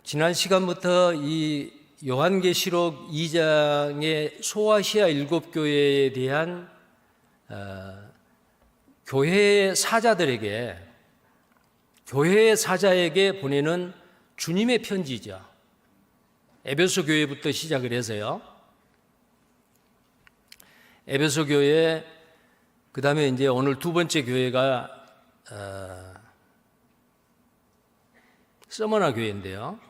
지난 시간부터 이 요한계시록 2장의 소아시아 7교회에 대한 교회의 사자들에게, 교회의 사자에게 보내는 주님의 편지죠. 에베소 교회부터 시작을 해서요. 에베소 교회, 그 다음에 이제 오늘 두 번째 교회가 서머나 교회인데요.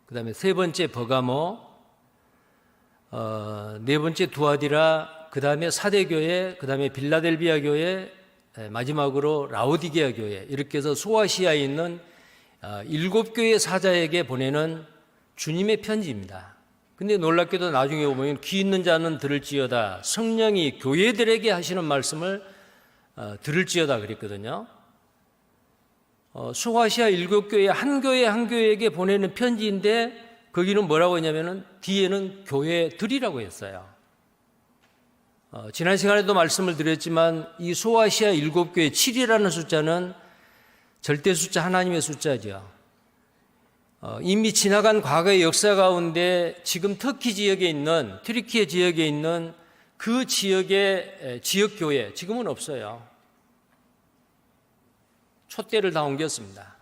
그 다음에 세 번째 버가모, 네 번째 두아디라, 그 다음에 사대교회, 그 다음에 빌라델비아 교회, 마지막으로 라오디게아 교회, 이렇게 해서 소아시아에 있는 7교회 사자에게 보내는 주님의 편지입니다. 근데 놀랍게도 나중에 보면 귀 있는 자는 들을지어다, 성령이 교회들에게 하시는 말씀을 들을지어다 그랬거든요. 소아시아 7교회 한 교회 한 교회에게 보내는 편지인데 거기는 뭐라고 했냐면은 뒤에는 교회들이라고 했어요. 지난 시간에도 말씀을 드렸지만 이 소아시아 7교회 7이라는 숫자는 절대 숫자, 하나님의 숫자죠. 이미 지나간 과거의 역사 가운데 지금 터키 지역에 있는, 튀르키예 지역에 있는 그 지역의 지역교회 지금은 없어요. 촛대를 다 옮겼습니다.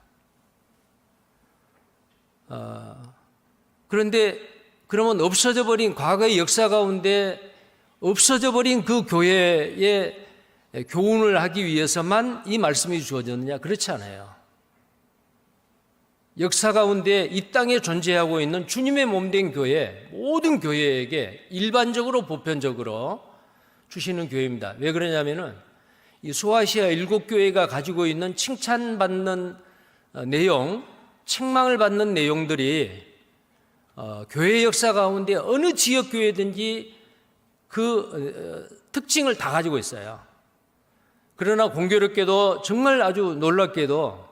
그런데 그러면 없어져 버린 과거의 역사 가운데 없어져 버린 그 교회에 교훈을 하기 위해서만 이 말씀이 주어졌느냐? 그렇지 않아요. 역사 가운데 이 땅에 존재하고 있는 주님의 몸된 교회, 모든 교회에게 일반적으로 보편적으로 주시는 교회입니다. 왜 그러냐면은 이 소아시아 7교회가 가지고 있는 칭찬받는 내용, 책망을 받는 내용들이 교회 역사 가운데 어느 지역 교회든지 그 특징을 다 가지고 있어요. 그러나 공교롭게도 정말 아주 놀랍게도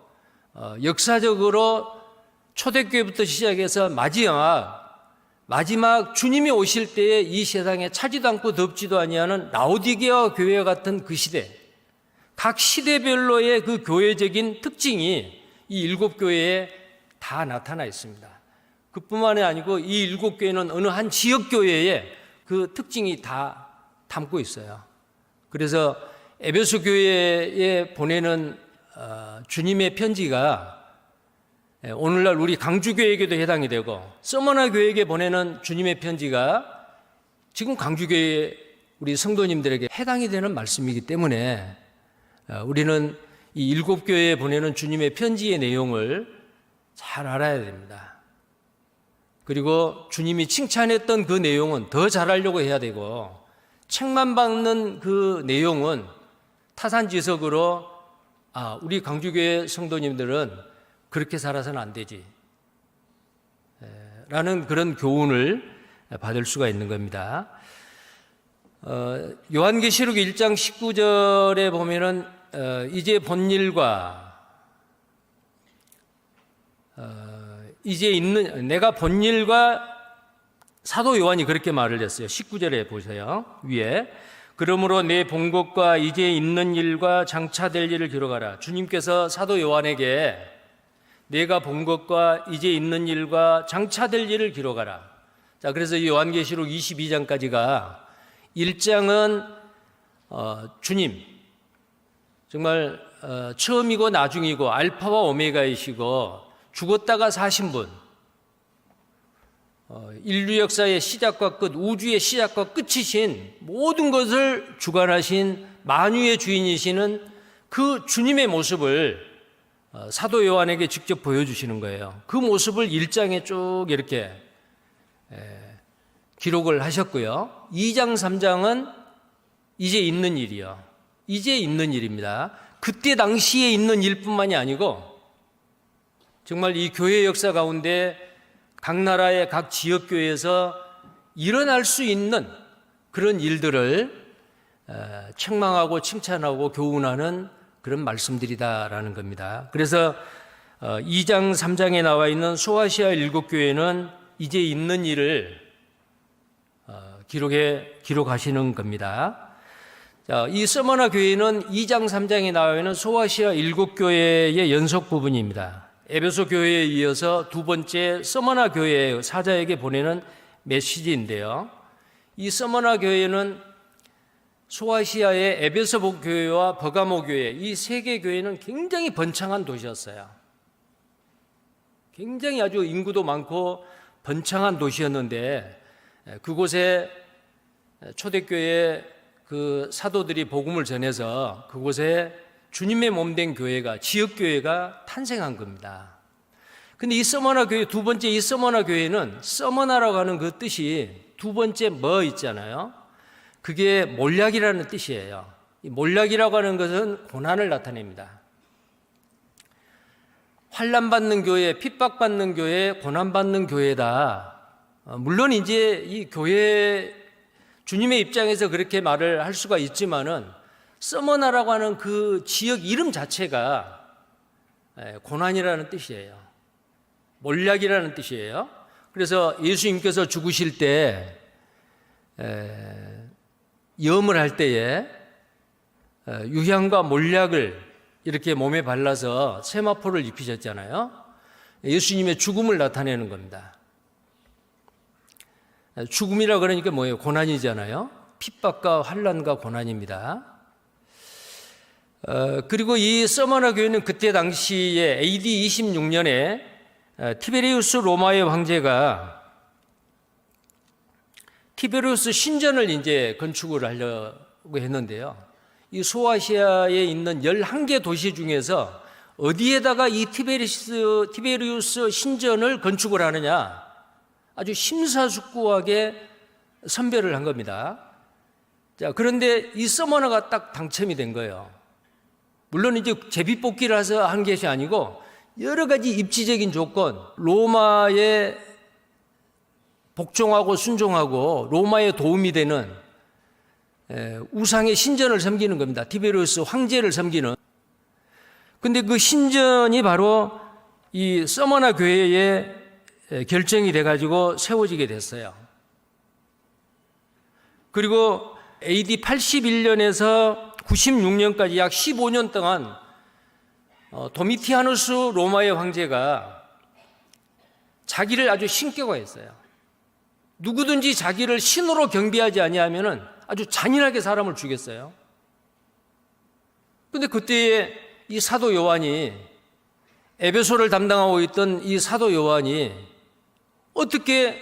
역사적으로 초대교회부터 시작해서 마지막 주님이 오실 때에 이 세상에 차지도 않고 덥지도 아니하는 라오디게아 교회 같은 그 시대, 각 시대별로의 그 교회적인 특징이 이 7교회에 다 나타나 있습니다. 그뿐만이 아니고 이 7교회는 어느 한 지역교회에 그 특징이 다 담고 있어요. 그래서 에베소 교회에 보내는 주님의 편지가 오늘날 우리 강주교회에게도 해당이 되고, 서머나 교회에게 보내는 주님의 편지가 지금 강주교회 우리 성도님들에게 해당이 되는 말씀이기 때문에 우리는 이 7교회에 보내는 주님의 편지의 내용을 잘 알아야 됩니다. 그리고 주님이 칭찬했던 그 내용은 더 잘하려고 해야 되고, 책만 받는 그 내용은 타산지석으로 우리 강주교회 성도님들은 그렇게 살아서는 안 되지 라는 그런 교훈을 받을 수가 있는 겁니다. 요한계시록 1장 19절에 보면은 이제 본 일과 내가 본 일과 사도 요한이 그렇게 말을 했어요. 19절에 보세요. 위에 그러므로 내 본 것과 이제 있는 일과 장차 될 일을 기록하라. 주님께서 사도 요한에게 내가 본 것과 이제 있는 일과 장차 될 일을 기록하라. 자, 그래서 이 요한계시록 22장까지가 1장은 주님, 정말 처음이고 나중이고 알파와 오메가이시고 죽었다가 사신 분, 인류 역사의 시작과 끝, 우주의 시작과 끝이신 모든 것을 주관하신 만유의 주인이시는 그 주님의 모습을 사도 요한에게 직접 보여주시는 거예요. 그 모습을 1장에 쭉 이렇게 기록을 하셨고요. 2장, 3장은 이제 있는 일이요. 이제 있는 일입니다. 그때 당시에 있는 일뿐만이 아니고 정말 이 교회 역사 가운데 각 나라의 각 지역교회에서 일어날 수 있는 그런 일들을 책망하고 칭찬하고 교훈하는 그런 말씀들이다라는 겁니다. 그래서 2장, 3장에 나와 있는 소아시아 7교회는 이제 있는 일을 기록하시는 겁니다. 자, 이 서머나 교회는 2장, 3장에 나와 있는 소아시아 7교회의 연속 부분입니다. 에베소 교회에 이어서 두 번째 서머나 교회 사자에게 보내는 메시지인데요. 이 서머나 교회는 소아시아의 에베소 교회와 버가모 교회, 이 세 개 교회는 굉장히 번창한 도시였어요. 굉장히 아주 인구도 많고 번창한 도시였는데, 그곳에 초대교회 그 사도들이 복음을 전해서 그곳에 주님의 몸된 교회가, 지역교회가 탄생한 겁니다. 근데 이 서머나 교회, 두 번째 이 서머나 교회는, 서머나라고 하는 그 뜻이 두 번째 뭐 있잖아요. 그게 몰약이라는 뜻이에요. 이 몰약이라고 하는 것은 고난을 나타냅니다. 환난받는 교회, 핍박받는 교회, 고난받는 교회다. 물론 이제 이 교회, 주님의 입장에서 그렇게 말을 할 수가 있지만은, 서머나라고 하는 그 지역 이름 자체가 고난이라는 뜻이에요. 몰약이라는 뜻이에요. 그래서 예수님께서 죽으실 때, 염을 할 때에 유향과 몰약을 이렇게 몸에 발라서 세마포를 입히셨잖아요. 예수님의 죽음을 나타내는 겁니다. 죽음이라 그러니까 뭐예요? 고난이잖아요. 핍박과 환난과 고난입니다. 그리고 이 서머나 교회는 그때 당시에 AD 26년에 티베리우스 로마의 황제가 티베리우스 신전을 이제 건축을 하려고 했는데요. 이 소아시아에 있는 11개 도시 중에서 어디에다가 이 티베리우스 신전을 건축을 하느냐, 아주 심사숙고하게 선별을 한 겁니다. 자, 그런데 이 서머나가 딱 당첨이 된 거예요. 물론 이제 제비뽑기를 해서 한 것이 아니고 여러 가지 입지적인 조건, 로마에 복종하고 순종하고 로마에 도움이 되는 우상의 신전을 섬기는 겁니다. 티베리우스 황제를 섬기는. 근데 그 신전이 바로 이 서머나 교회에 결정이 돼가지고 세워지게 됐어요. 그리고 AD 81년에서 96년까지 약 15년 동안 도미티아누스 로마의 황제가 자기를 아주 신격화했어요. 누구든지 자기를 신으로 경배하지 아니하면은 아주 잔인하게 사람을 죽였어요. 그런데 그때에 이 사도 요한이, 에베소를 담당하고 있던 이 사도 요한이 어떻게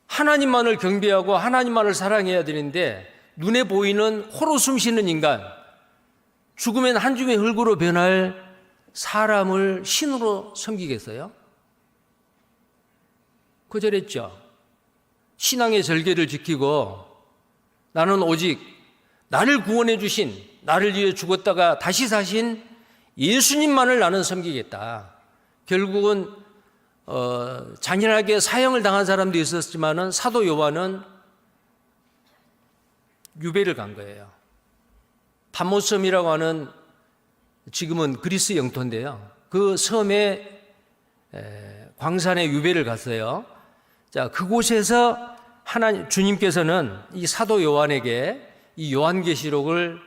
하나님만을 경배하고 하나님만을 사랑해야 되는데 눈에 보이는 코로 숨쉬는 인간, 죽으면 한 줌의 흙으로 변할 사람을 신으로 섬기겠어요? 거절했죠. 신앙의 절개를 지키고 나는 오직 나를 구원해 주신, 나를 위해 죽었다가 다시 사신 예수님만을 나는 섬기겠다. 결국은 잔인하게 사형을 당한 사람도 있었지만은 사도 요한은 유배를 간 거예요. 파모섬이라고 하는, 지금은 그리스 영토인데요. 그 섬에 광산에 유배를 갔어요. 자, 그곳에서 주님께서는 이 사도 요한에게 이 요한계시록을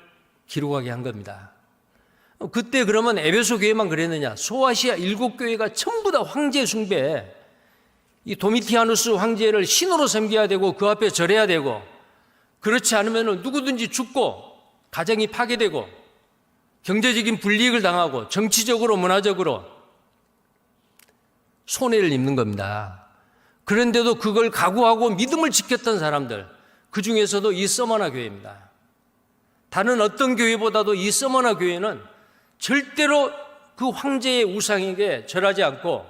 기록하게 한 겁니다. 그때 그러면 에베소 교회만 그랬느냐? 소아시아 7교회가 전부 다 황제 숭배, 이 도미티아누스 황제를 신으로 섬겨야 되고 그 앞에 절해야 되고, 그렇지 않으면 누구든지 죽고 가정이 파괴되고 경제적인 불이익을 당하고 정치적으로 문화적으로 손해를 입는 겁니다. 그런데도 그걸 각오하고 믿음을 지켰던 사람들, 그 중에서도 이 서머나 교회입니다. 다른 어떤 교회보다도 이 서머나 교회는 절대로 그 황제의 우상에게 절하지 않고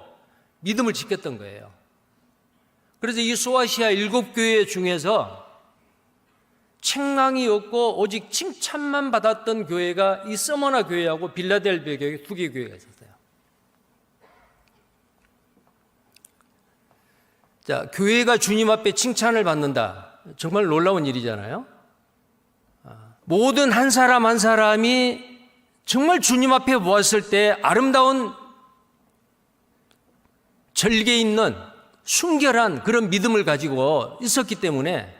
믿음을 지켰던 거예요. 그래서 이 소아시아 7교회 중에서 책망이 없고 오직 칭찬만 받았던 교회가 이 서머나 교회하고 빌라델비아 교회, 두 개 교회가 있었어요. 자, 교회가 주님 앞에 칭찬을 받는다. 정말 놀라운 일이잖아요. 모든 한 사람 한 사람이 정말 주님 앞에 모았을 때 아름다운 절개 있는 순결한 그런 믿음을 가지고 있었기 때문에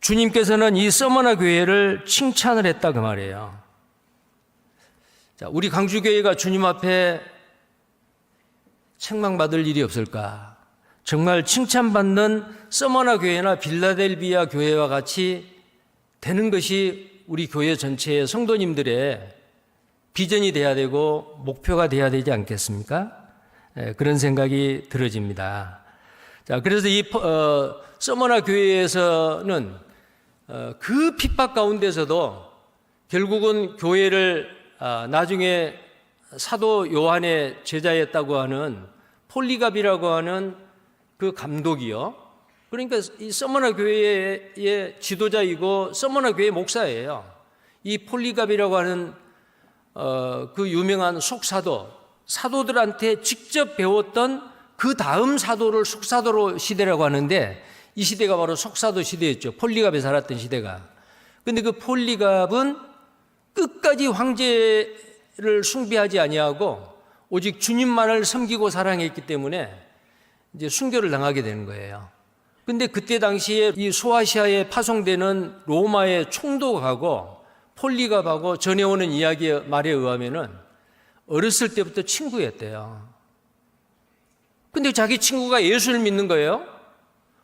주님께서는 이 서머나 교회를 칭찬을 했다 그 말이에요. 자, 우리 강주교회가 주님 앞에 책망받을 일이 없을까? 정말 칭찬받는 서머나 교회나 빌라델비아 교회와 같이 되는 것이 우리 교회 전체의 성도님들의 비전이 돼야 되고 목표가 돼야 되지 않겠습니까? 그런 생각이 들어집니다. 자, 그래서 이 서머나 교회에서는 그 핍박 가운데서도 결국은 교회를 나중에 사도 요한의 제자였다고 하는 폴리갑이라고 하는 그 감독이요. 그러니까 이 서머나 교회의 지도자이고 서머나 교회 목사예요. 이 폴리갑이라고 하는 그 유명한 사도들한테 직접 배웠던 그 다음 사도를 속사도 시대라고 하는데 이 시대가 바로 속사도 시대였죠. 폴리갑이 살았던 시대가. 근데 그 폴리갑은 끝까지 황제를 숭배하지 아니하고 오직 주님만을 섬기고 사랑했기 때문에 이제 순교를 당하게 되는 거예요. 근데 그때 당시에 이 소아시아에 파송되는 로마의 총독하고 폴리갑하고 전해오는 말에 의하면은 어렸을 때부터 친구였대요. 근데 자기 친구가 예수를 믿는 거예요.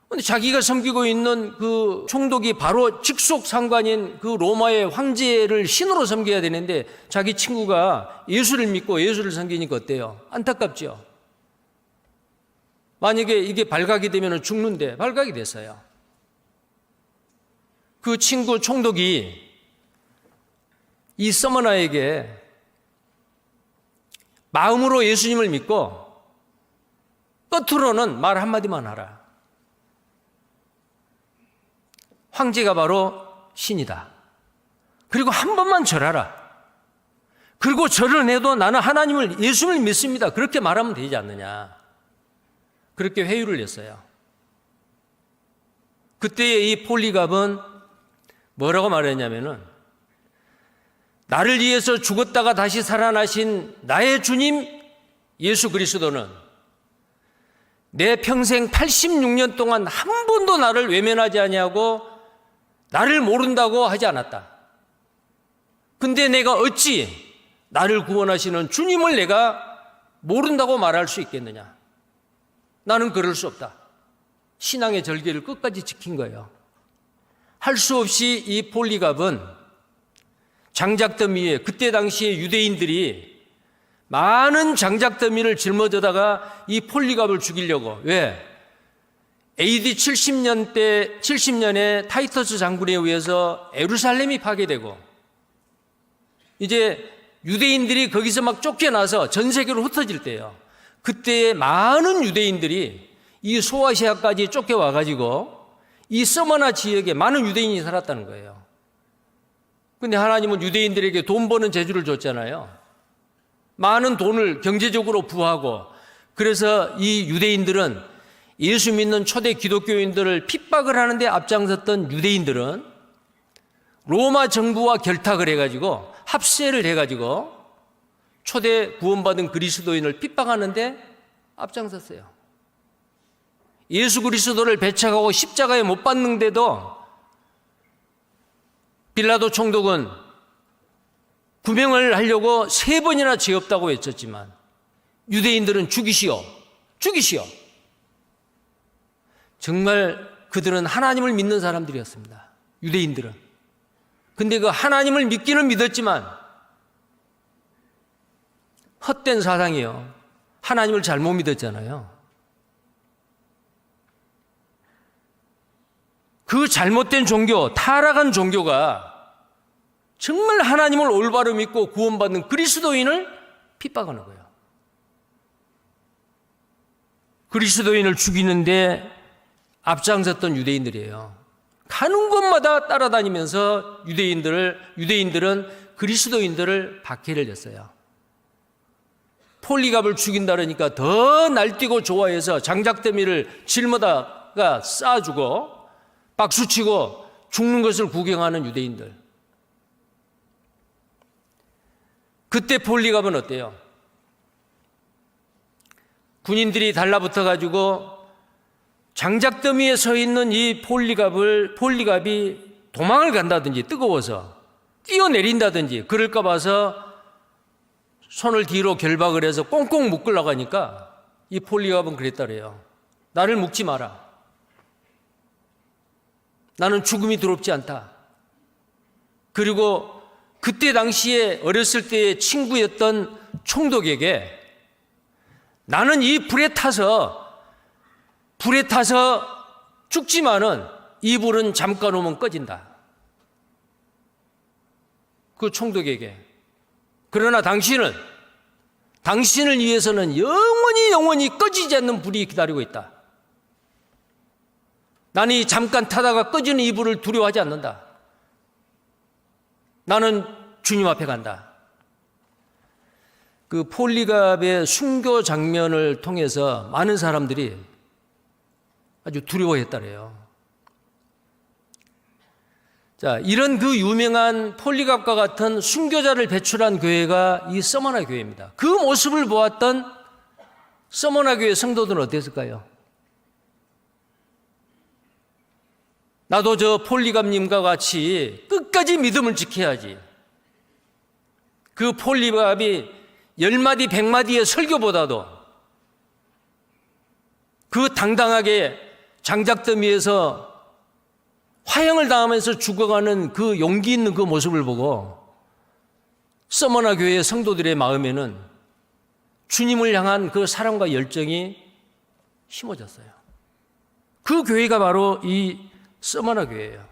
근데 자기가 섬기고 있는 그 총독이 바로 직속 상관인 그 로마의 황제를 신으로 섬겨야 되는데 자기 친구가 예수를 믿고 예수를 섬기니까 어때요? 안타깝죠? 만약에 이게 발각이 되면 죽는데 발각이 됐어요. 그 친구 총독이 이 서머나에게 마음으로 예수님을 믿고 겉으로는 말 한마디만 하라. 황제가 바로 신이다. 그리고 한 번만 절하라. 그리고 절을 해도 나는 하나님을 예수를 믿습니다. 그렇게 말하면 되지 않느냐. 그렇게 회유를 했어요. 그때 이 폴리갑은 뭐라고 말했냐면은 나를 위해서 죽었다가 다시 살아나신 나의 주님 예수 그리스도는 내 평생 86년 동안 한 번도 나를 외면하지 아니하고 나를 모른다고 하지 않았다. 근데 내가 어찌 나를 구원하시는 주님을 내가 모른다고 말할 수 있겠느냐. 나는 그럴 수 없다. 신앙의 절개를 끝까지 지킨 거예요. 할 수 없이 이 폴리갑은 장작더미에 그때 당시에 유대인들이 많은 장작더미를 짊어져다가 이 폴리갑을 죽이려고 왜? AD 70년에 타이터스 장군에 의해서 예루살렘이 파괴되고 이제 유대인들이 거기서 막 쫓겨나서 전 세계로 흩어질 때예요. 그때 많은 유대인들이 이 소아시아까지 쫓겨와가지고 이 서머나 지역에 많은 유대인이 살았다는 거예요. 근데 하나님은 유대인들에게 돈 버는 재주를 줬잖아요. 많은 돈을 경제적으로 부하고 그래서 이 유대인들은 예수 믿는 초대 기독교인들을 핍박을 하는데 앞장섰던 유대인들은 로마 정부와 결탁을 해가지고 합세를 해가지고 초대 구원받은 그리스도인을 핍박하는데 앞장섰어요. 예수 그리스도를 배척하고 십자가에 못 박는데도 빌라도 총독은 구명을 하려고 3번이나 죄 없다고 외쳤지만 유대인들은 죽이시오. 정말 그들은 하나님을 믿는 사람들이었습니다. 유대인들은. 근데 그 하나님을 믿기는 믿었지만 헛된 사상이요. 하나님을 잘못 믿었잖아요. 그 잘못된 종교, 타락한 종교가 정말 하나님을 올바로 믿고 구원받는 그리스도인을 핍박하는 거예요. 그리스도인을 죽이는데 앞장섰던 유대인들이에요. 가는 곳마다 따라다니면서 유대인들은 그리스도인들을 박해를 했어요. 폴리갑을 죽인다 그러니까 더 날뛰고 좋아해서 장작더미를 짊어다가 쏴주고 박수치고 죽는 것을 구경하는 유대인들. 그때 폴리갑은 어때요? 군인들이 달라붙어가지고 장작더미에 서 있는 이 폴리갑이 도망을 간다든지 뜨거워서 뛰어내린다든지 그럴까 봐서 손을 뒤로 결박을 해서 꽁꽁 묶으려고 하니까 이 폴리갑은 그랬다래요. 나를 묶지 마라. 나는 죽음이 두렵지 않다. 그리고 그때 당시에 어렸을 때의 친구였던 총독에게 나는 이 불에 타서 죽지만은 이 불은 잠깐 오면 꺼진다. 그 총독에게. 그러나 당신을 위해서는 영원히 꺼지지 않는 불이 기다리고 있다. 나는 이 잠깐 타다가 꺼지는 이 불을 두려워하지 않는다. 나는 주님 앞에 간다. 그 폴리갑의 순교 장면을 통해서 많은 사람들이 아주 두려워했다래요. 자, 이런 그 유명한 폴리갑과 같은 순교자를 배출한 교회가 이 서머나 교회입니다. 그 모습을 보았던 서머나 교회 성도들은 어땠을까요? 나도 저 폴리갑님과 같이 끝까지 믿음을 지켜야지. 그 폴리갑이 10마디 100마디의 설교보다도 그 당당하게 장작더미에서 화형을 당하면서 죽어가는 그 용기 있는 그 모습을 보고 서머나 교회의 성도들의 마음에는 주님을 향한 그 사랑과 열정이 심어졌어요. 그 교회가 바로 이 서머나 교회예요.